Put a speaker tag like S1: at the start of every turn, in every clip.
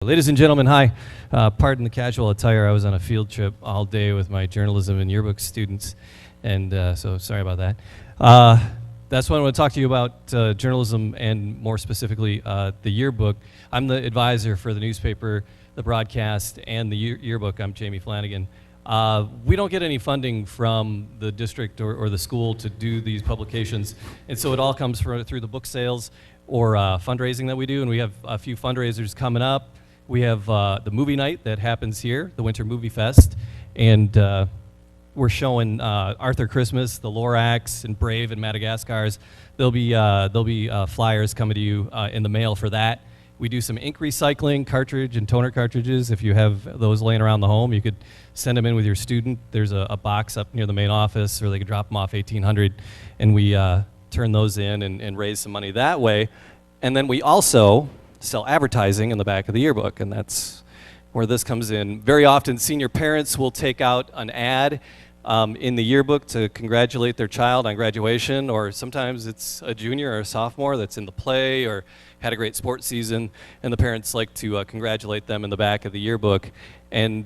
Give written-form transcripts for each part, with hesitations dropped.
S1: Ladies and gentlemen, hi. Pardon the casual attire. I was on a field trip all day with my journalism and yearbook students, and so sorry about that. That's what I want to talk to you about, journalism and more specifically the yearbook. I'm the advisor for the newspaper, the broadcast, and the yearbook. I'm Jamie Flanagan. We don't get any funding from the district or the school to do these publications, and so it all comes through the book sales or fundraising that we do, and we have a few fundraisers coming up. We have the movie night that happens here, the Winter Movie Fest, and we're showing Arthur Christmas, the Lorax, and Brave, and Madagascars. There'll be flyers coming to you in the mail for that. We do some ink recycling, cartridge and toner cartridges. If you have those laying around the home, you could send them in with your student. There's a box up near the main office, or they could drop them off 1800, and we turn those in and raise some money that way. And then we also sell advertising in the back of the yearbook, and that's where this comes in. Very often, senior parents will take out an ad in the yearbook to congratulate their child on graduation, or sometimes it's a junior or a sophomore that's in the play or had a great sports season, and the parents like to congratulate them in the back of the yearbook. And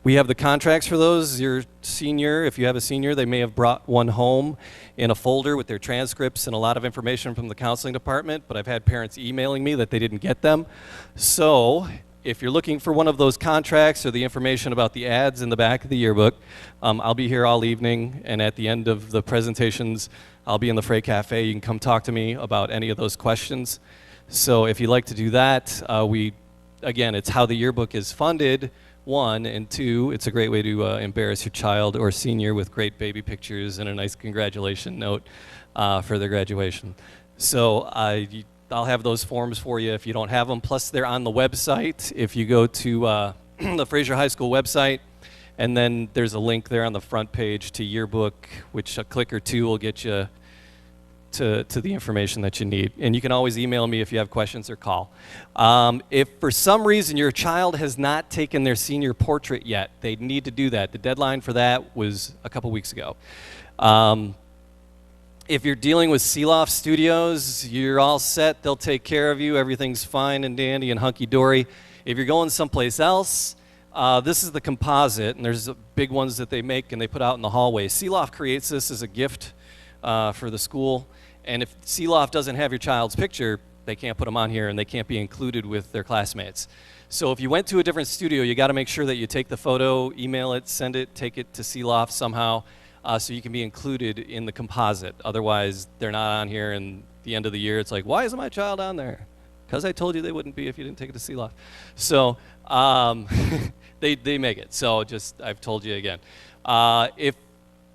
S1: we have the contracts for those. Your senior, if you have a senior, they may have brought one home in a folder with their transcripts and a lot of information from the counseling department, but I've had parents emailing me that they didn't get them. So if you're looking for one of those contracts or the information about the ads in the back of the yearbook, I'll be here all evening, and at the end of the presentations, I'll be in the Frey Cafe. You can come talk to me about any of those questions. So if you'd like to do that, again, it's how the yearbook is funded, one, and two, it's a great way to embarrass your child or senior with great baby pictures and a nice congratulation note for their graduation. So I'll have those forms for you if you don't have them. Plus, they're on the website. If you go to the Fraser High School website, and then there's a link there on the front page to yearbook, which a click or two will get you to the information that you need. And you can always email me if you have questions or call. If for some reason your child has not taken their senior portrait yet, they need to do that. The deadline for that was a couple weeks ago. If you're dealing with Seeloft Studios, you're all set. They'll take care of you. Everything's fine and dandy and hunky-dory. If you're going someplace else, this is the composite, and there's big ones that they make and they put out in the hallway. Seeloft creates this as a gift for the school. And if Seeloft doesn't have your child's picture, they can't put them on here and they can't be included with their classmates. So if you went to a different studio, you got to make sure that you take the photo, email it, send it, take it to Seeloft somehow so you can be included in the composite. Otherwise, they're not on here, and at the end of the year, it's like, why isn't my child on there? Because I told you they wouldn't be if you didn't take it to Seeloft. So they make it. So just, I've told you again.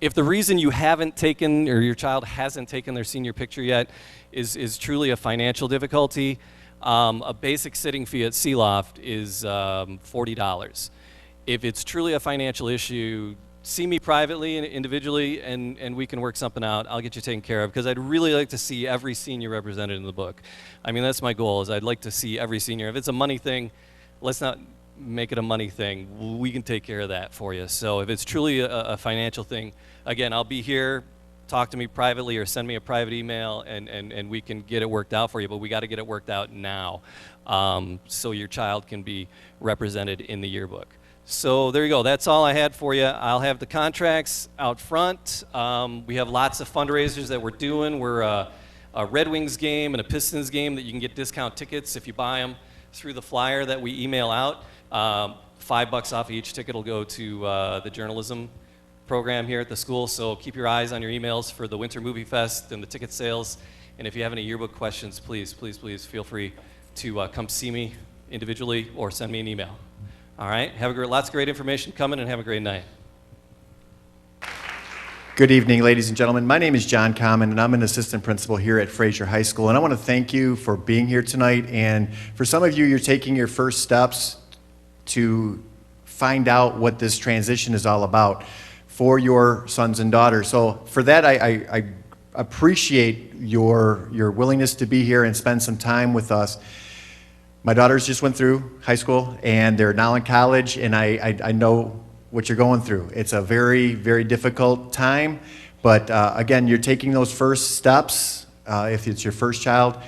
S1: If the reason you haven't taken, or your child hasn't taken their senior picture yet is truly a financial difficulty, a basic sitting fee at Seeloft is $40. If it's truly a financial issue, see me privately and individually, and we can work something out. I'll get you taken care of, because I'd really like to see every senior represented in the book. I mean, that's my goal, is I'd like to see every senior. If it's a money thing, let's not make it a money thing. We can take care of that for you. So if it's truly a financial thing, again, I'll be here. Talk to me privately or send me a private email, and we can get it worked out for you. But we got to get it worked out now, so your child can be represented in the yearbook. So there you go. That's all I had for you. I'll have the contracts out front. We have lots of fundraisers that we're doing. We're a Red Wings game and a Pistons game that you can get discount tickets if you buy them through the flyer that we email out. $5 off each ticket will go to the journalism program here at the school, so keep your eyes on your emails for the Winter Movie Fest and the ticket sales. And if you have any yearbook questions, please feel free to come see me individually or send me an email. All right, lots of great information coming, and have a great night.
S2: Good evening, ladies and gentlemen. My name is John Common, and I'm an assistant principal here at Fraser High School. And I want to thank you for being here tonight. And for some of you, you're taking your first steps to find out what this transition is all about for your sons and daughters. So for that, I appreciate your willingness to be here and spend some time with us. My daughters just went through high school, and they're now in college, and I know what you're going through. It's a very, very difficult time, but again, you're taking those first steps. If it's your first child,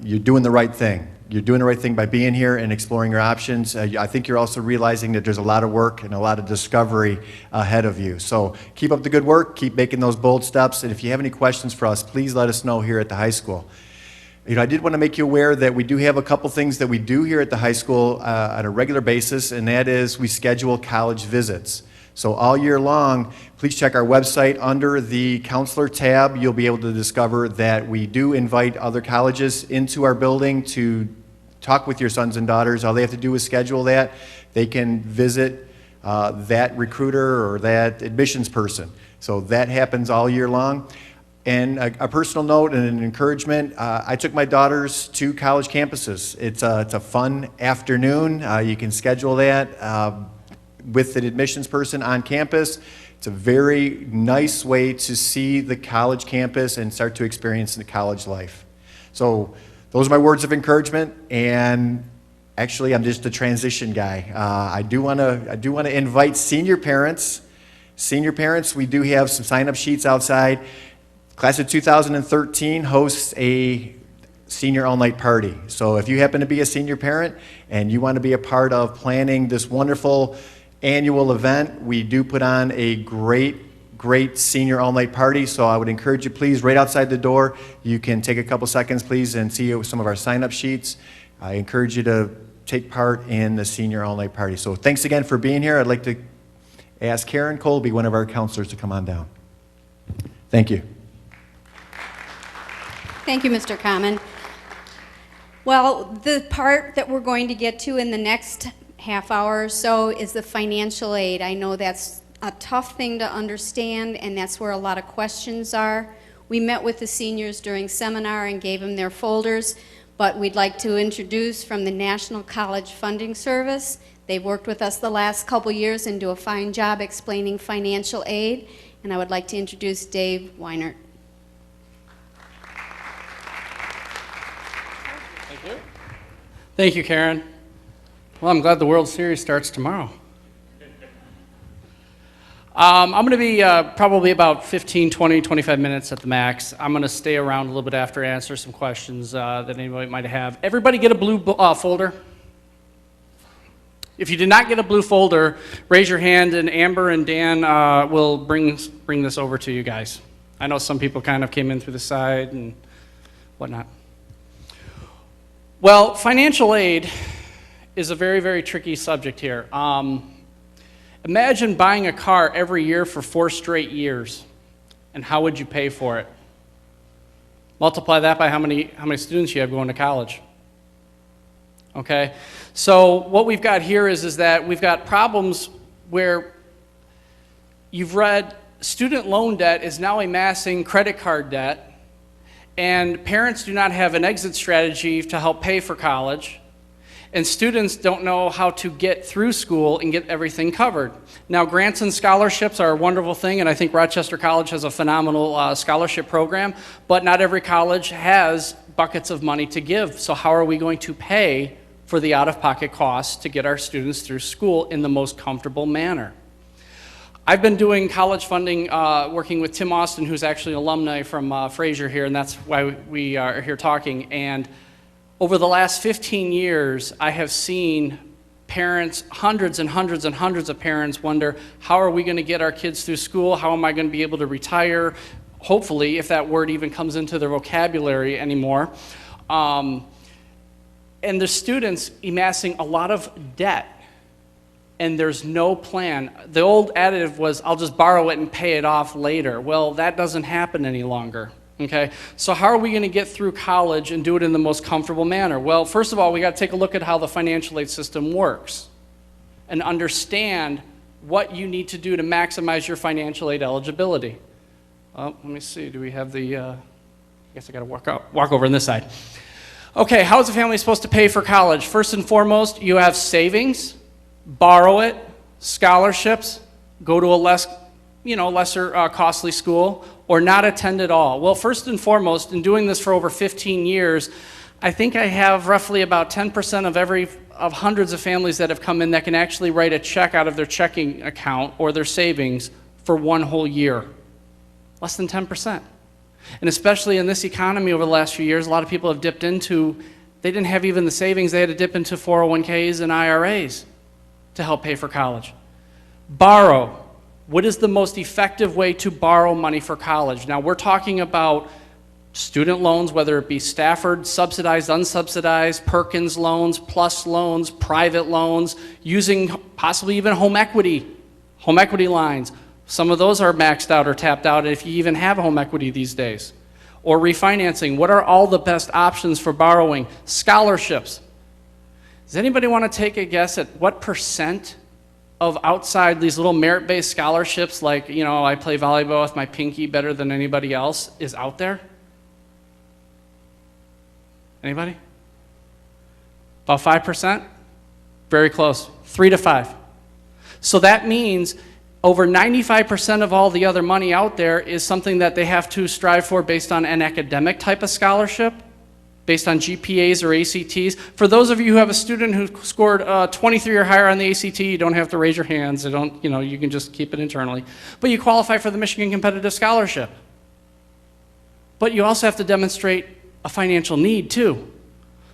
S2: you're doing the right thing. you're doing the right thing by being here and exploring your options. I think you're also realizing that there's a lot of work and a lot of discovery ahead of you. So keep up the good work, keep making those bold steps, and if you have any questions for us, please let us know here at the high school. I did want to make you aware that we do have a couple things that we do here at the high school on a regular basis, and that is we schedule college visits. So all year long, please check our website. Under the counselor tab, you'll be able to discover that we do invite other colleges into our building to talk with your sons and daughters. All they have to do is schedule that. They can visit that recruiter or that admissions person. So that happens all year long. And a personal note and an encouragement, I took my daughters to college campuses. It's a fun afternoon. You can schedule that with an admissions person on campus. It's a very nice way to see the college campus and start to experience the college life. So those are my words of encouragement, and actually I'm just a transition guy. I do want to invite senior parents. Senior parents, we do have some sign-up sheets outside. Class of 2013 hosts a senior all-night party. So if you happen to be a senior parent and you want to be a part of planning this wonderful annual event, we do put on a great senior all-night party. So I would encourage you, please, right outside the door, you can take a couple seconds, please, and see some of our sign-up sheets. I encourage you to take part in the senior all-night party. So thanks again for being here. I'd like to ask Karen Colby, one of our counselors, to come on down. Thank you.
S3: Thank you, Mr. Common. Well, the part that we're going to get to in the next half hour or so is the financial aid. I know that's a tough thing to understand, and that's where a lot of questions are. We met with the seniors during seminar and gave them their folders, but we'd like to introduce from the National College Funding Service. They've worked with us the last couple years and do a fine job explaining financial aid, and I would like to introduce Dave Weinert.
S4: Thank you, Karen. Well, I'm glad the World Series starts tomorrow. I'm going to be probably about 15, 20, 25 minutes at the max. I'm going to stay around a little bit after, answer some questions that anybody might have. Everybody get a blue folder? If you did not get a blue folder, raise your hand, and Amber and Dan will bring this over to you guys. I know some people kind of came in through the side and whatnot. Well, financial aid is a very, very tricky subject here. Imagine buying a car every year for 4 straight years, and how would you pay for it? Multiply that by how many students you have going to college. Okay, so what we've got here is that we've got problems where you've read student loan debt is now amassing credit card debt, and parents do not have an exit strategy to help pay for college, and students don't know how to get through school and get everything covered. Now, grants and scholarships are a wonderful thing, and I think Rochester College has a phenomenal scholarship program, but not every college has buckets of money to give. So how are we going to pay for the out-of-pocket costs to get our students through school in the most comfortable manner? I've been doing college funding, working with Tim Austin, who's actually an alumni from Fraser here, and that's why we are here talking. And over the last 15 years, I have seen parents, hundreds and hundreds and hundreds of parents wonder, how are we going to get our kids through school? How am I going to be able to retire? Hopefully, if that word even comes into their vocabulary anymore. And the students amassing a lot of debt, and there's no plan. The old adage was, I'll just borrow it and pay it off later. Well, that doesn't happen any longer. Okay, so how are we going to get through college and do it in the most comfortable manner? Well, first of all, we got to take a look at how the financial aid system works and understand what you need to do to maximize your financial aid eligibility. Let me see, do we have the, I guess I got to walk over on this side. Okay, how is a family supposed to pay for college? First and foremost, you have savings, borrow it, scholarships, go to a lesser costly school, or not attend at all. Well, first and foremost, in doing this for over 15 years, I think I have roughly about 10% of hundreds of families that have come in that can actually write a check out of their checking account or their savings for one whole year. Less than 10%. And especially in this economy over the last few years, a lot of people have dipped into They didn't have even the savings. They had to dip into 401ks and IRAs to help pay for college. Borrow. What is the most effective way to borrow money for college? Now, we're talking about student loans, whether it be Stafford, subsidized, unsubsidized, Perkins loans, PLUS loans, private loans, using possibly even home equity lines. Some of those are maxed out or tapped out if you even have home equity these days. Or refinancing. What are all the best options for borrowing? Scholarships. Does anybody want to take a guess at what percent of outside these little merit-based scholarships, like, you know, I play volleyball with my pinky better than anybody else, is out there? Anybody? About 5%? Very close. 3 to 5. So that means over 95% of all the other money out there is something that they have to strive for based on an academic type of scholarship, based on GPAs or ACTs. For those of you who have a student who scored 23 or higher on the ACT, you don't have to raise your hands. You can just keep it internally. But you qualify for the Michigan Competitive Scholarship. But you also have to demonstrate a financial need too.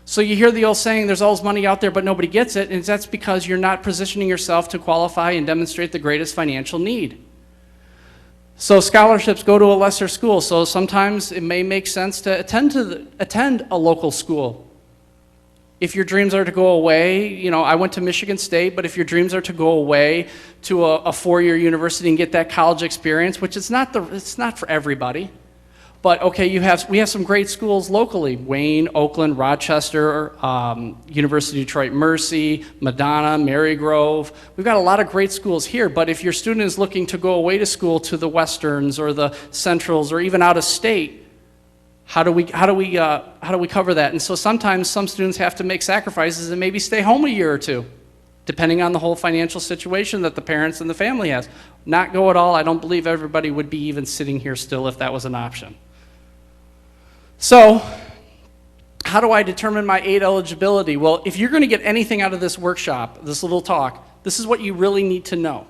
S4: So you hear the old saying, there's all this money out there, but nobody gets it, and that's because you're not positioning yourself to qualify and demonstrate the greatest financial need. So scholarships go to a lesser school, so sometimes it may make sense to attend a local school. If your dreams are to go away, I went to Michigan State, but if your dreams are to go away to a four-year university and get that college experience, which it's not for everybody, but okay, we have some great schools locally: Wayne, Oakland, Rochester, University of Detroit Mercy, Madonna, Marygrove. We've got a lot of great schools here, but if your student is looking to go away to school to the Westerns or the Centrals or even out of state, how do we cover that? And so sometimes some students have to make sacrifices and maybe stay home a year or two, depending on the whole financial situation that the parents and the family has. Not go at all. I don't believe everybody would be even sitting here still if that was an option. So, how do I determine my aid eligibility? Well, if you're going to get anything out of this workshop, this little talk, this is what you really need to know.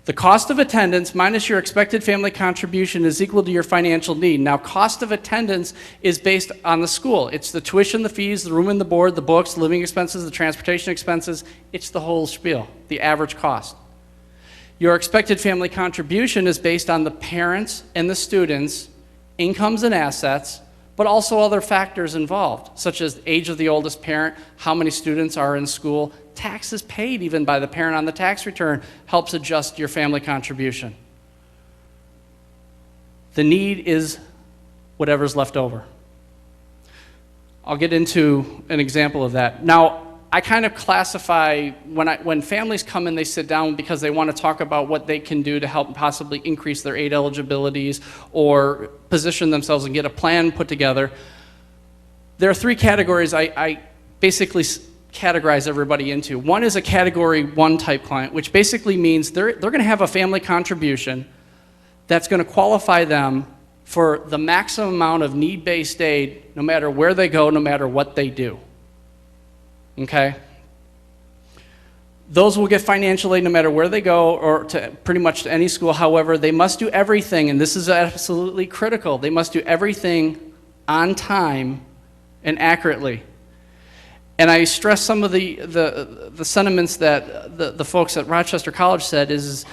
S4: The cost of attendance minus your expected family contribution is equal to your financial need. Now, cost of attendance is based on the school. It's the tuition, the fees, the room and the board, the books, the living expenses, the transportation expenses. It's the whole spiel, the average cost. Your expected family contribution is based on the parents and the students' incomes and assets, but also other factors involved, such as the age of the oldest parent, how many students are in school, taxes paid even by the parent on the tax return helps adjust your family contribution. The need is whatever's left over. I'll get into an example of that. Now, I kind of classify, when families come in, they sit down because they want to talk about what they can do to help possibly increase their aid eligibilities or position themselves and get a plan put together. There are three categories I basically categorize everybody into. One is a category 1 type client, which basically means they're going to have a family contribution that's going to qualify them for the maximum amount of need-based aid no matter where they go, no matter what they do. Okay? Those will get financial aid no matter where they go or to pretty much to any school. However, they must do everything, and this is absolutely critical, they must do everything on time and accurately. And I stress some of the sentiments that the folks at Rochester College said is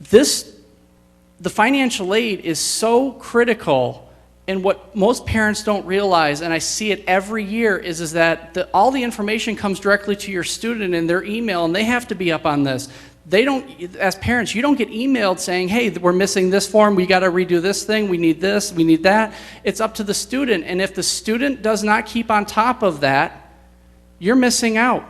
S4: the financial aid is so critical. And what most parents don't realize, and I see it every year, is that all the information comes directly to your student in their email, and they have to be up on this. They don't, as parents, you don't get emailed saying, hey, we're missing this form, we got to redo this thing, we need this, we need that. It's up to the student, and if the student does not keep on top of that, you're missing out,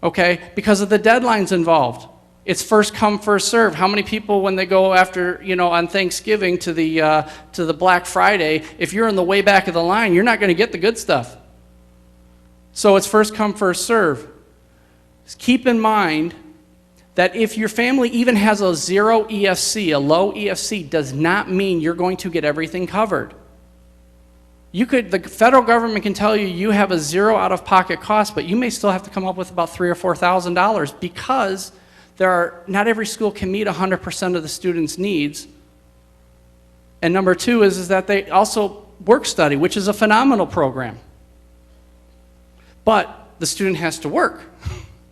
S4: okay, because of the deadlines involved. It's first come, first serve. How many people, when they go after, on Thanksgiving to the Black Friday, if you're in the way back of the line, you're not going to get the good stuff. So it's first come, first serve. Just keep in mind that if your family even has a 0 EFC, a low EFC, does not mean you're going to get everything covered. The federal government can tell you have a 0 out-of-pocket cost, but you may still have to come up with about $3,000 or $4,000 because not every school can meet 100% of the students' needs. And number two is that they also work study, which is a phenomenal program. but the student has to work.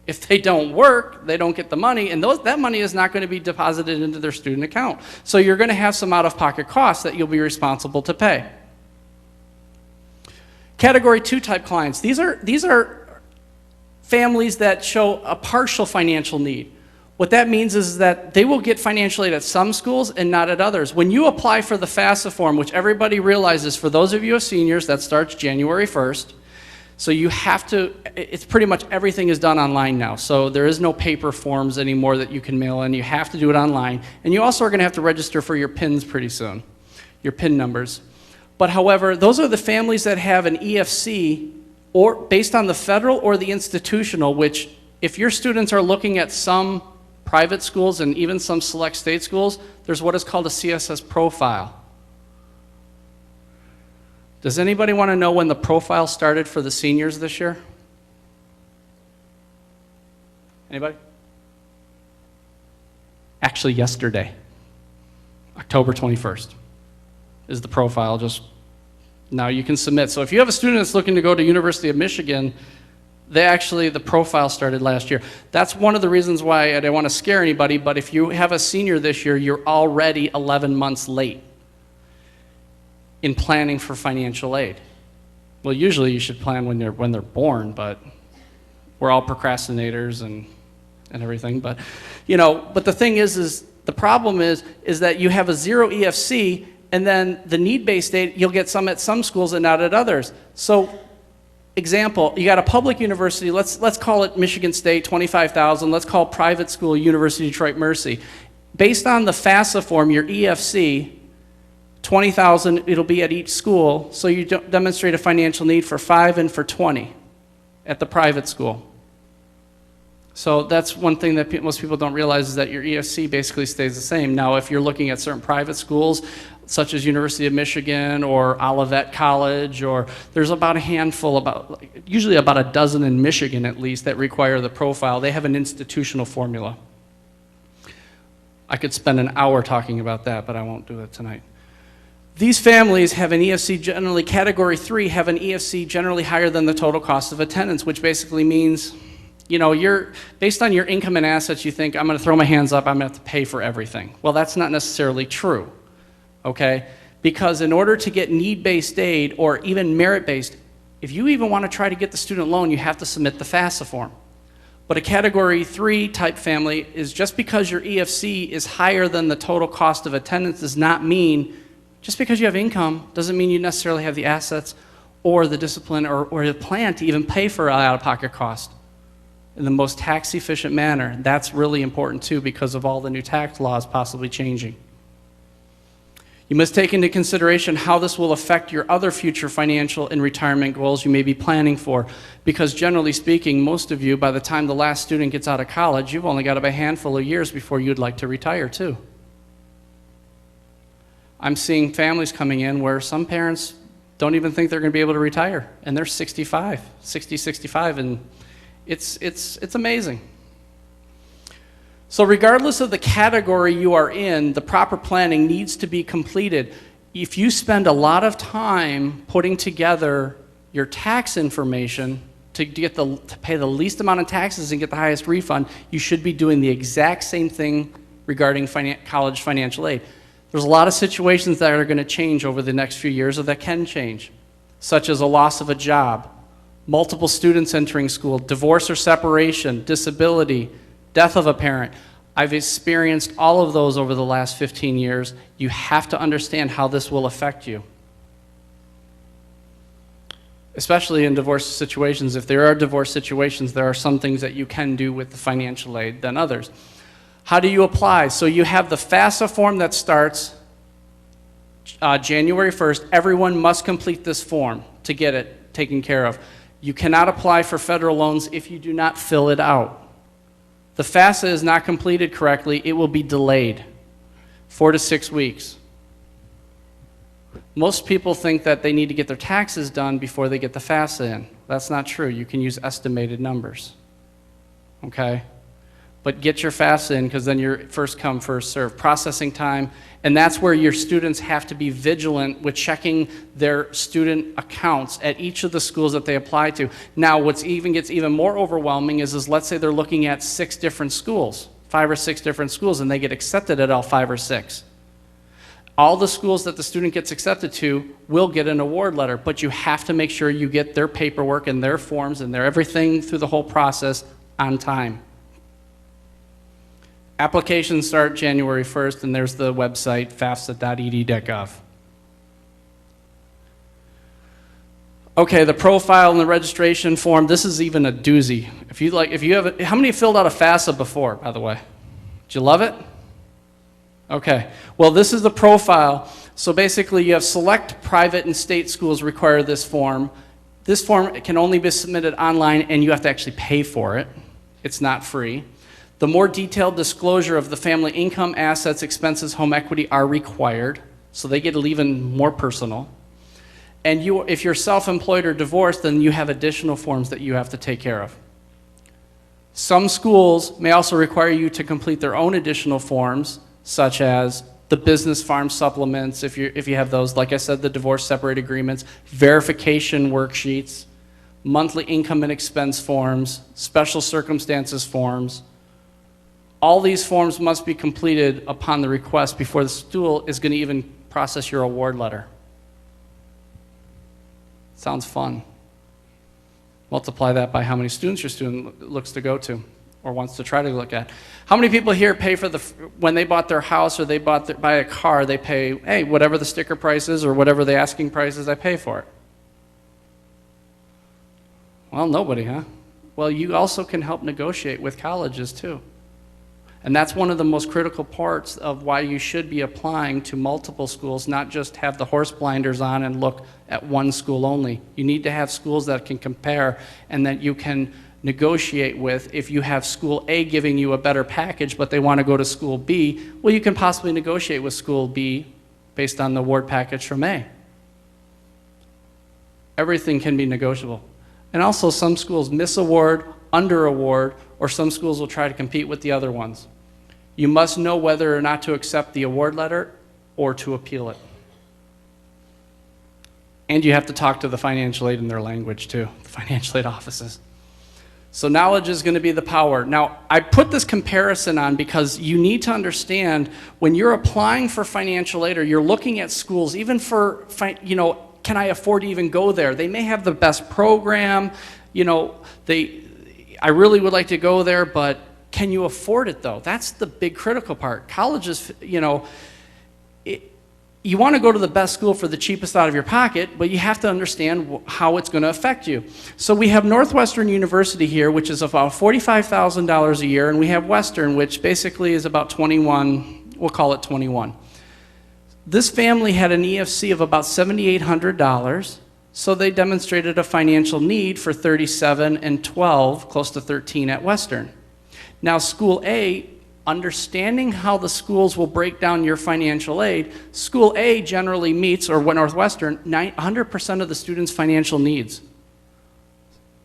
S4: If they don't work, they don't get the money, and that money is not going to be deposited into their student account. So you're going to have some out-of-pocket costs that you'll be responsible to pay. Category 2 type clients. These are families that show a partial financial need. What that means is that they will get financial aid at some schools and not at others. When you apply for the FAFSA form, which everybody realizes, for those of you who are seniors, that starts January 1st. So you have to, it's pretty much everything is done online now. So there is no paper forms anymore that you can mail in. You have to do it online. And you also are going to have to register for your PINs pretty soon, your PIN numbers. But however, those are the families that have an EFC or based on the federal or the institutional, which if your students are looking at some private schools and even some select state schools, there's what is called a CSS profile. Does anybody want to know when the profile started for the seniors this year? Anybody? Actually, yesterday, October 21st, is the profile. Just now you can submit. So if you have a student that's looking to go to University of Michigan, the profile started last year. That's one of the reasons why I don't want to scare anybody, but if you have a senior this year, you're already 11 months late in planning for financial aid. Well, usually you should plan when they're born, but we're all procrastinators and everything. But but the thing is the problem is that you have a 0 EFC, and then the need-based aid, you'll get some at some schools and not at others. So, example, you got a public university, let's call it Michigan State, 25,000. Let's call private school University of Detroit Mercy. Based on the FAFSA form, your EFC, 20,000, it'll be at each school, so you demonstrate a financial need for 5 and for 20 at the private school. So that's one thing that most people don't realize, is that your EFC basically stays the same. Now, if you're looking at certain private schools, such as University of Michigan or Olivet College, or there's about a handful, usually about a dozen in Michigan at least, that require the profile. They have an institutional formula. I could spend an hour talking about that, but I won't do it tonight. These families have an EFC generally, category 3, have an EFC generally higher than the total cost of attendance, which basically means, you're, based on your income and assets, you think, I'm going to throw my hands up, I'm going to have to pay for everything. Well, that's not necessarily true, okay? Because in order to get need-based aid or even merit-based, if you even want to try to get the student loan, you have to submit the FAFSA form. But a category 3 type family is, just because your EFC is higher than the total cost of attendance does not mean, just because you have income, doesn't mean you necessarily have the assets or the discipline or the plan to even pay for an out-of-pocket cost in the most tax-efficient manner. That's really important too, because of all the new tax laws possibly changing. You must take into consideration how this will affect your other future financial and retirement goals you may be planning for, because generally speaking, most of you, by the time the last student gets out of college, you've only got about a handful of years before you'd like to retire too. I'm seeing families coming in where some parents don't even think they're going to be able to retire, and they're 65, and it's amazing. So regardless of the category you are in, the proper planning needs to be completed. If you spend a lot of time putting together your tax information to pay the least amount of taxes and get the highest refund, you should be doing the exact same thing regarding college financial aid. There's a lot of situations that are going to change over the next few years, or that can change, such as a loss of a job, multiple students entering school, divorce or separation, disability, death of a parent. I've experienced all of those over the last 15 years. You have to understand how this will affect you. Especially in divorce situations. If there are divorce situations, there are some things that you can do with the financial aid than others. How do you apply? So you have the FAFSA form that starts January 1st. Everyone must complete this form to get it taken care of. You cannot apply for federal loans if you do not fill it out. The FAFSA is not completed correctly, it will be delayed 4 to 6 weeks. Most people think that they need to get their taxes done before they get the FAFSA in. That's not true. You can use estimated numbers. Okay? but get your FAFSA in because then you're first come, first serve. Processing time, and that's where your students have to be vigilant with checking their student accounts at each of the schools that they apply to. Now, what gets even more overwhelming is let's say they're looking at 6 different schools, 5 or 6 different schools, and they get accepted at all 5 or 6. All the schools that the student gets accepted to will get an award letter, but you have to make sure you get their paperwork and their forms and their everything through the whole process on time. Applications start January 1st, and there's the website, fafsa.ed.gov. Okay, the profile and the registration form, this is even a doozy. How many filled out a FAFSA before, by the way? Did you love it? Okay, well, this is the profile. So basically, you have select private and state schools require this form. This form can only be submitted online, and you have to actually pay for it. It's not free. The more detailed disclosure of the family income, assets, expenses, home equity are required, so they get even more personal. And if you're self-employed or divorced, then you have additional forms that you have to take care of. Some schools may also require you to complete their own additional forms, such as the business farm supplements, if you have those, like I said, the divorce separate agreements, verification worksheets, monthly income and expense forms, special circumstances forms. All these forms must be completed upon the request before the school is going to even process your award letter. Sounds fun. Multiply that by how many students your student looks to go to or wants to try to look at. How many people here pay for when they bought their house or they buy a car, they pay, hey, whatever the sticker price is or whatever the asking price is, I pay for it? Well, nobody, huh? Well, you also can help negotiate with colleges too. And that's one of the most critical parts of why you should be applying to multiple schools, not just have the horse blinders on and look at one school only. You need to have schools that can compare and that you can negotiate with. If you have school A giving you a better package, but they want to go to school B, well, you can possibly negotiate with school B based on the award package from A. Everything can be negotiable. And also some schools miss award, under award, or some schools will try to compete with the other ones. You must know whether or not to accept the award letter or to appeal it. And you have to talk to the financial aid in their language too, the financial aid offices. So knowledge is going to be the power. Now, I put this comparison on because you need to understand when you're applying for financial aid or you're looking at schools, even for, can I afford to even go there? They may have the best program, I really would like to go there, but can you afford it though? That's the big critical part. Colleges, you want to go to the best school for the cheapest out of your pocket, but you have to understand how it's going to affect you. So we have Northwestern University here, which is about $45,000 a year, and we have Western, which basically is about 21, we'll call it 21. This family had an EFC of about $7,800, so they demonstrated a financial need for 37 and 12, close to 13 at Western. Now, School A, understanding how the schools will break down your financial aid, School A generally meets, or Northwestern, 100% of the students' financial needs.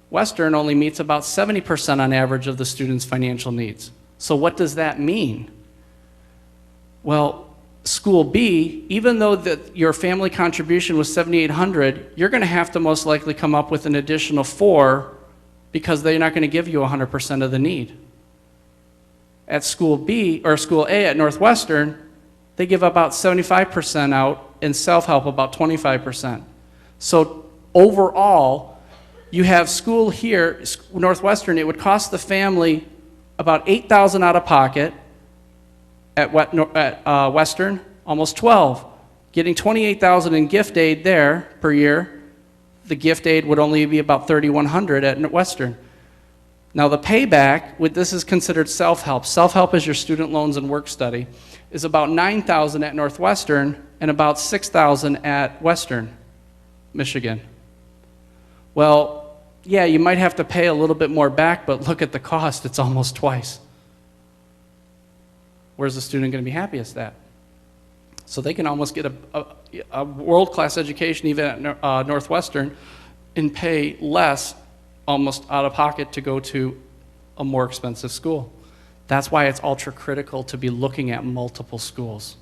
S4: Western only meets about 70% on average of the students' financial needs. So what does that mean? Well, School B, even though your family contribution was $7,800, you're going to have to most likely come up with an additional $4 because they're not going to give you 100% of the need. At School B, or School A at Northwestern, they give about 75% out and self-help about 25%. So overall, you have school here, Northwestern, it would cost the family about $8,000 out of pocket. At Western, almost 12. Getting $28,000 in gift aid there per year, the gift aid would only be about $3,100 at Western. Now the payback, this is considered self-help. Self-help is your student loans and work study, is about $9,000 at Northwestern and about $6,000 at Western, Michigan. Well, yeah, you might have to pay a little bit more back, but look at the cost, it's almost twice. Where's the student going to be happiest at? So they can almost get a world-class education even at Northwestern and pay less almost out of pocket to go to a more expensive school. That's why it's ultra critical to be looking at multiple schools.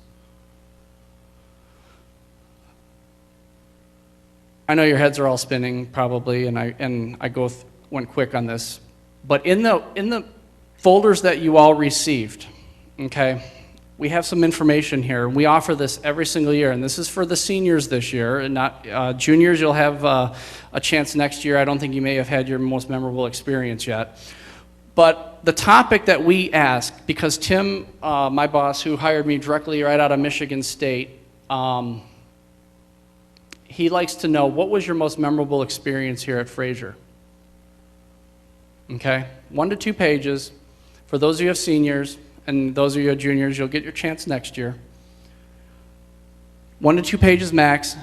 S4: I know your heads are all spinning probably, and I went quick on this, but in the folders that you all received, okay, we have some information here. We offer this every single year, and this is for the seniors this year, and not juniors. You'll have a chance next year. I don't think you may have had your most memorable experience yet. But the topic that we ask, because Tim, my boss, who hired me directly right out of Michigan State, he likes to know, what was your most memorable experience here at Fraser? Okay, 1 to 2 pages. For those of you who have seniors, and those of you who have juniors, you'll get your chance next year. 1 to 2 pages max.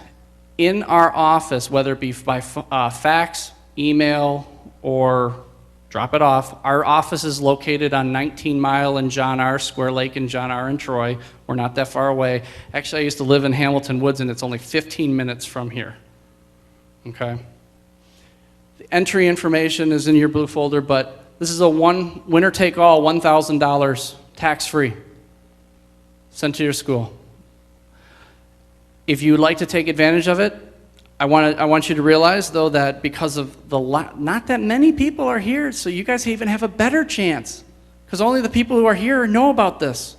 S4: In our office, whether it be by fax, email, or drop it off. Our office is located on 19 Mile in John R., Square Lake in John R. and Troy. We're not that far away. Actually, I used to live in Hamilton Woods, and it's only 15 minutes from here. Okay? The entry information is in your blue folder, but this is a winner-take-all, $1,000 tax-free sent to your school. If you would like to take advantage of it, I want you to realize, though, that because of not that many people are here, so you guys even have a better chance, because only the people who are here know about this.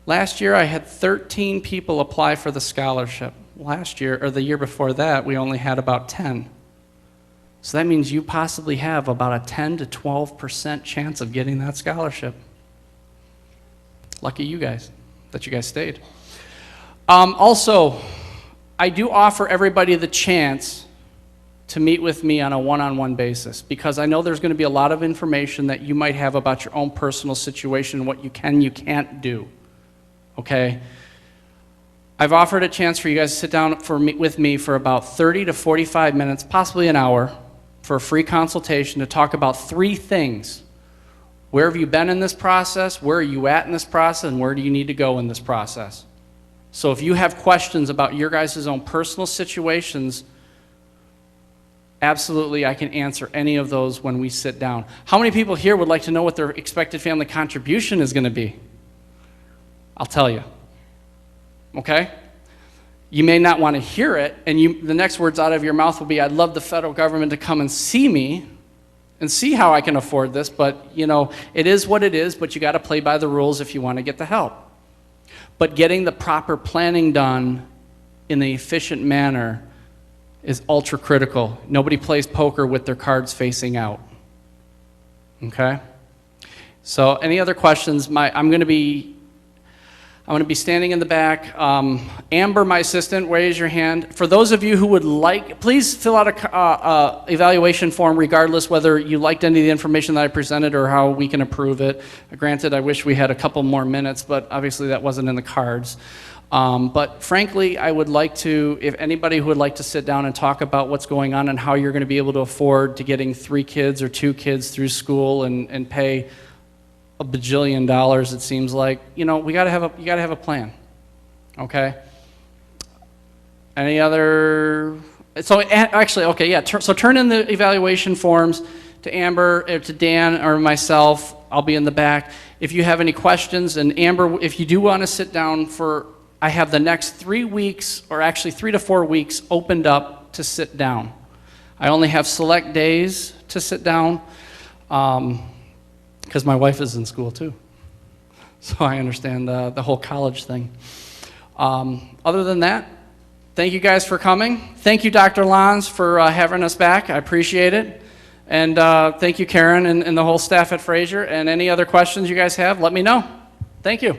S4: Last year, I had 13 people apply for the scholarship. Last year, or the year before that, we only had about 10. So that means you possibly have about a 10 to 12% chance of getting that scholarship. Lucky you guys that you guys stayed. Also, I do offer everybody the chance to meet with me on a one-on-one basis, because I know there's going to be a lot of information that you might have about your own personal situation, what you can, you can't do. Okay? I've offered a chance for you guys to sit down with me for about 30 to 45 minutes, possibly an hour, for a free consultation to talk about 3 things. Where have you been in this process? Where are you at in this process? And where do you need to go in this process? So if you have questions about your guys' own personal situations, absolutely I can answer any of those when we sit down. How many people here would like to know what their expected family contribution is going to be? I'll tell you. Okay? You may not want to hear it, and the next words out of your mouth will be, I'd love the federal government to come and see me and see how I can afford this, but it is what it is, but you got to play by the rules if you want to get the help. But getting the proper planning done in an efficient manner is ultra critical. Nobody plays poker with their cards facing out. Okay? So any other questions? I'm going to be standing in the back. Amber, my assistant, raise your hand. For those of you who would like, please fill out a evaluation form regardless whether you liked any of the information that I presented or how we can approve it. Granted, I wish we had a couple more minutes, but obviously that wasn't in the cards. But frankly, I would like to, if anybody who would like to sit down and talk about what's going on and how you're going to be able to afford to getting 3 kids or 2 kids through school and pay a bajillion dollars, it seems like, you gotta have a plan. Okay? Any other? So actually, okay, yeah. So turn in the evaluation forms to Amber, or to Dan, or myself. I'll be in the back. If you have any questions, and Amber, if you do want to sit down I have the next 3 weeks, or actually 3 to 4 weeks, opened up to sit down. I only have select days to sit down. Because my wife is in school too. So I understand the whole college thing. Other than that, thank you guys for coming. Thank you, Dr. Lons, for having us back. I appreciate it. And thank you, Karen, and the whole staff at Fraser. And any other questions you guys have, let me know. Thank you.